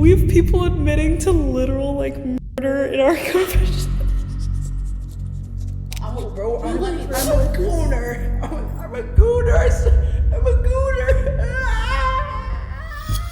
We have people admitting to literal, like, murder in our confessions. I'm a gooner. I'm a gooner.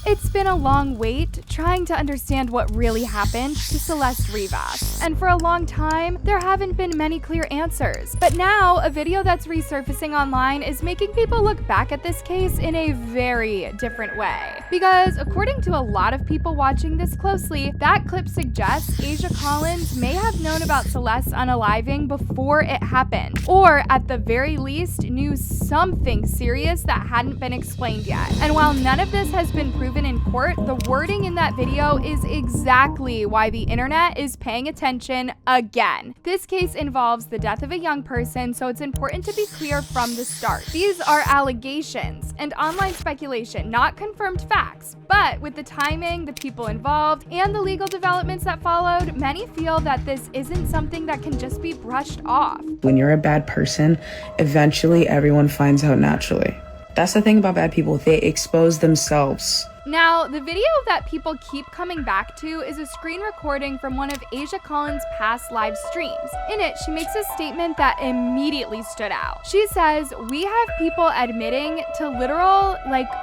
It's been a long wait trying to understand what really happened to Celeste Rivas, and for a long time, there haven't been many clear answers. But now, a video that's resurfacing online is making people look back at this case in a very different way. Because according to a lot of people watching this closely, that clip suggests Aysia Collins may have known about Celeste's unaliving before it happened, or at the very least, knew something serious that hadn't been explained yet. And while none of this has been proven in court, the wording in that video is exactly why the internet is paying attention again. This case involves the death of a young person, so it's important to be clear from the start. These are allegations and online speculation, not confirmed facts. But with the timing, the people involved, and the legal developments that followed, many feel that this isn't something that can just be brushed off. When you're a bad person, eventually everyone finds out naturally. That's the thing about bad people, they expose themselves. Now, the video that people keep coming back to is a screen recording from one of Aysia Collins' past live streams. In it, she makes a statement that immediately stood out. She says, "We have people admitting to literal,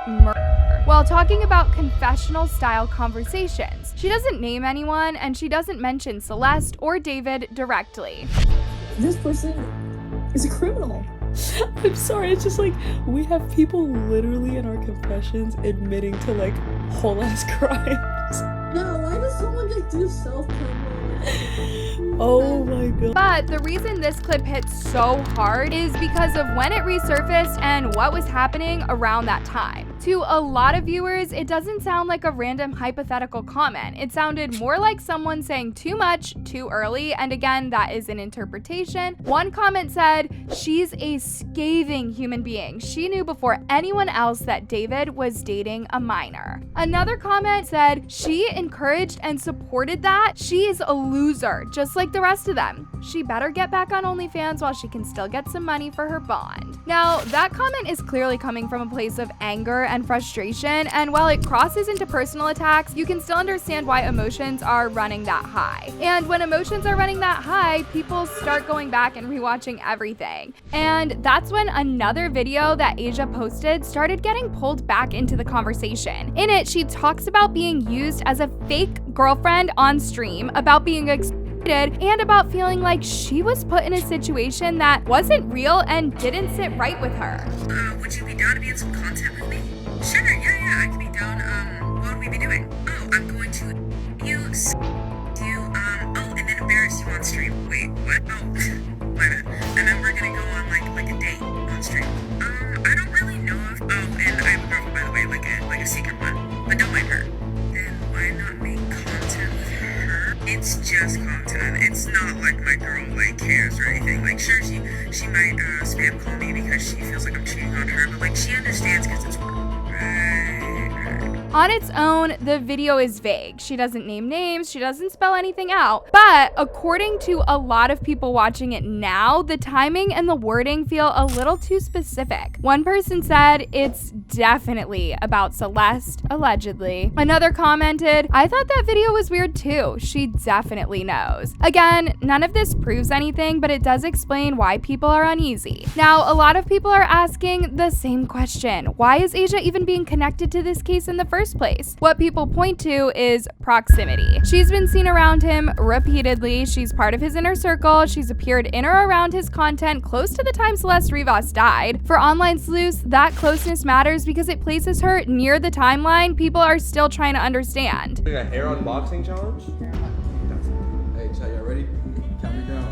murder," while talking about confessional-style conversations. She doesn't name anyone, and she doesn't mention Celeste or David directly. This person is a criminal. I'm sorry, it's just like, we have people literally in our confessions admitting to, like, whole ass crimes. No, why does someone just do self-criminal? Oh my god. But the reason this clip hits so hard is because of when it resurfaced and what was happening around that time. To a lot of viewers, it doesn't sound like a random hypothetical comment. It sounded more like someone saying too much too early, and again, that is an interpretation. One comment said, "She's a scathing human being. She knew before anyone else that David was dating a minor." Another comment said, "She encouraged and supported that. She is a loser, just like the rest of them. She better get back on OnlyFans while she can still get some money for her bond." Now, that comment is clearly coming from a place of anger and frustration, and while it crosses into personal attacks, you can still understand why emotions are running that high. And when emotions are running that high, people start going back and rewatching everything. And that's when another video that Aysia posted started getting pulled back into the conversation. In it, she talks about being used as a fake girlfriend on stream, about being and about feeling like she was put in a situation that wasn't real and didn't sit right with her. Would you be down to be in some content with me? Sure, yeah, I could be down. What would we be doing? Oh, I'm going to and then embarrass you on stream. Wait, what? Oh, my bad. And then we're gonna go on like a date on stream. I don't really know if, and I have a girlfriend, by the way, like a secret one, but don't mind her. Then why not make content with her? It's just content. It's not like my girl cares or anything. Like, sure, she might spam call me because she feels like I'm cheating on her, but she understands because it's work. Right. On its own, the video is vague. She doesn't name names, she doesn't spell anything out. But according to a lot of people watching it now, the timing and the wording feel a little too specific. One person said it's definitely about Celeste, allegedly. Another commented, "I thought that video was weird too. She definitely knows." Again, none of this proves anything, but it does explain why people are uneasy. Now, a lot of people are asking the same question. Why is Aysia even being connected to this case in the first place? What people point to is proximity. She's been seen around him repeatedly. She's part of his inner circle. She's appeared in or around his content close to the time Celeste Rivas died. For online sleuths, that closeness matters because it places her near the timeline people are still trying to understand. Doing a hair unboxing challenge? Hey, chat, y'all ready? Count me down.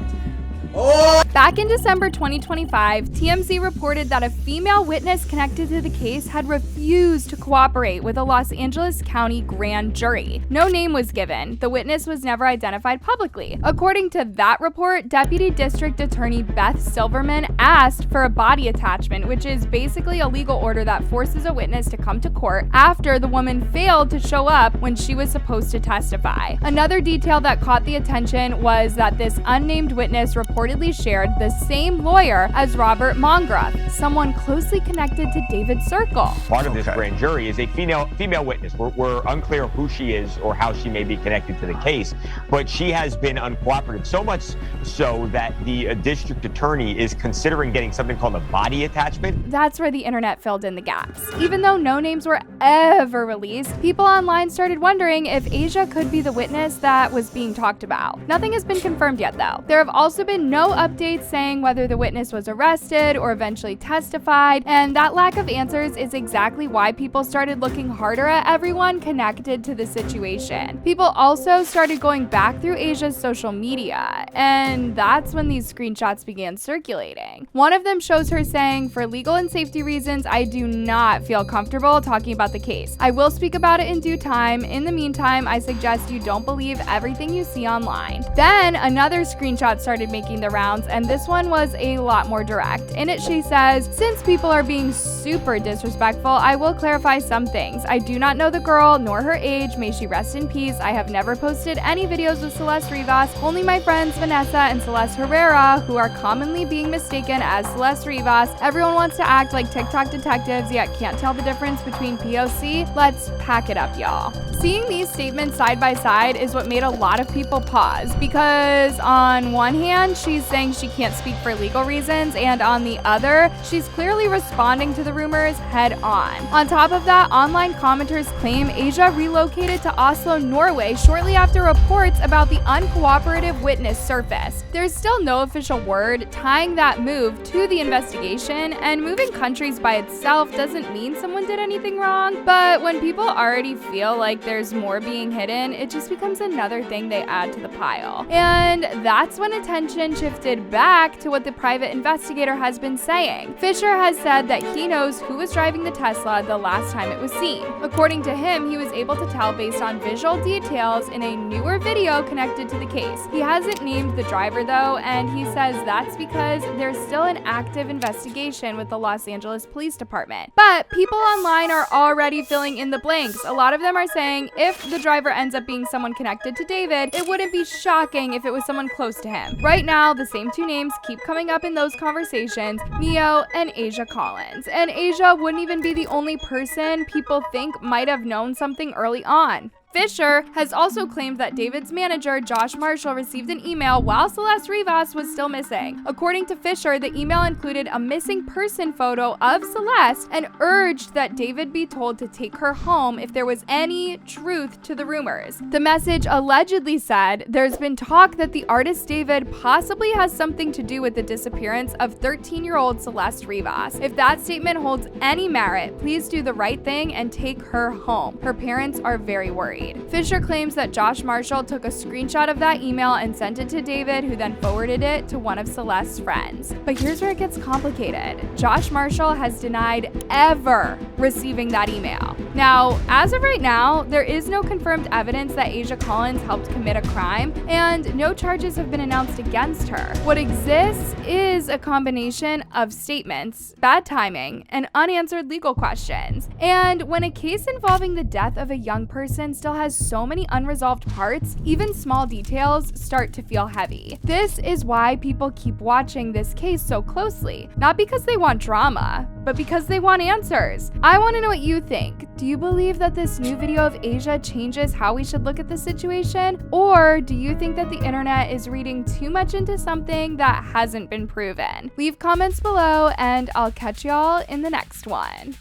Oh! Back in December 2025, TMZ reported that a female witness connected to the case had refused to cooperate with a Los Angeles County grand jury. No name was given. The witness was never identified publicly. According to that report, Deputy District Attorney Beth Silverman asked for a body attachment, which is basically a legal order that forces a witness to come to court after the woman failed to show up when she was supposed to testify. Another detail that caught the attention was that this unnamed witness reported reportedly shared the same lawyer as Robert Mongrath, someone closely connected to David's circle. Part of this grand jury is a female witness. We're unclear who she is or how she may be connected to the case, but she has been uncooperative, so much so that the district attorney is considering getting something called a body attachment. That's where the internet filled in the gaps. Even though no names were ever released, people online started wondering if Aysia could be the witness that was being talked about. Nothing has been confirmed yet, though. There have also been no updates saying whether the witness was arrested or eventually testified, and that lack of answers is exactly why people started looking harder at everyone connected to the situation. People also started going back through Aysia's social media, and that's when these screenshots began circulating. One of them shows her saying, "For legal and safety reasons, I do not feel comfortable talking about the case. I will speak about it in due time. In the meantime, I suggest you don't believe everything you see online." Then another screenshot started making the rounds, and this one was a lot more direct. In it, she says, "Since people are being super disrespectful, I will clarify some things. I do not know the girl nor her age. May she rest in peace. I have never posted any videos with Celeste Rivas. Only my friends Vanessa and Celeste Herrera, who are commonly being mistaken as Celeste Rivas. Everyone wants to act like TikTok detectives, yet can't tell the difference between POC. Let's pack it up, y'all." Seeing these statements side by side is what made a lot of people pause, because on one hand, she's saying she can't speak for legal reasons, and on the other, she's clearly responding to the rumors head on. On top of that, online commenters claim Aysia relocated to Oslo, Norway shortly after reports about the uncooperative witness surfaced. There's still no official word tying that move to the investigation, and moving countries by itself doesn't mean someone did anything wrong, but when people already feel like there's more being hidden, it just becomes another thing they add to the pile. And that's when attention shifted back to what the private investigator has been saying. Fisher has said that he knows who was driving the Tesla the last time it was seen. According to him, he was able to tell based on visual details in a newer video connected to the case. He hasn't named the driver though, and he says that's because there's still an active investigation with the Los Angeles Police Department. But people online are already filling in the blanks. A lot of them are saying if the driver ends up being someone connected to David, it wouldn't be shocking if it was someone close to him. Right now, the same two names keep coming up in those conversations, Neo and Aysia Collins. And Aysia wouldn't even be the only person people think might have known something early on. Fisher has also claimed that David's manager, Josh Marshall, received an email while Celeste Rivas was still missing. According to Fisher, the email included a missing person photo of Celeste and urged that David be told to take her home if there was any truth to the rumors. The message allegedly said, "There's been talk that the artist David possibly has something to do with the disappearance of 13-year-old Celeste Rivas. If that statement holds any merit, please do the right thing and take her home. Her parents are very worried." Fisher claims that Josh Marshall took a screenshot of that email and sent it to David, who then forwarded it to one of Celeste's friends. But here's where it gets complicated. Josh Marshall has denied ever receiving that email. Now, as of right now, there is no confirmed evidence that Aysia Collins helped commit a crime, and no charges have been announced against her. What exists is a combination of statements, bad timing, and unanswered legal questions. And when a case involving the death of a young person still has so many unresolved parts, even small details start to feel heavy. This is why people keep watching this case so closely. Not because they want drama, but because they want answers. I want to know what you think. Do you believe that this new video of Aysia changes how we should look at the situation? Or do you think that the internet is reading too much into something that hasn't been proven? Leave comments below, and I'll catch y'all in the next one.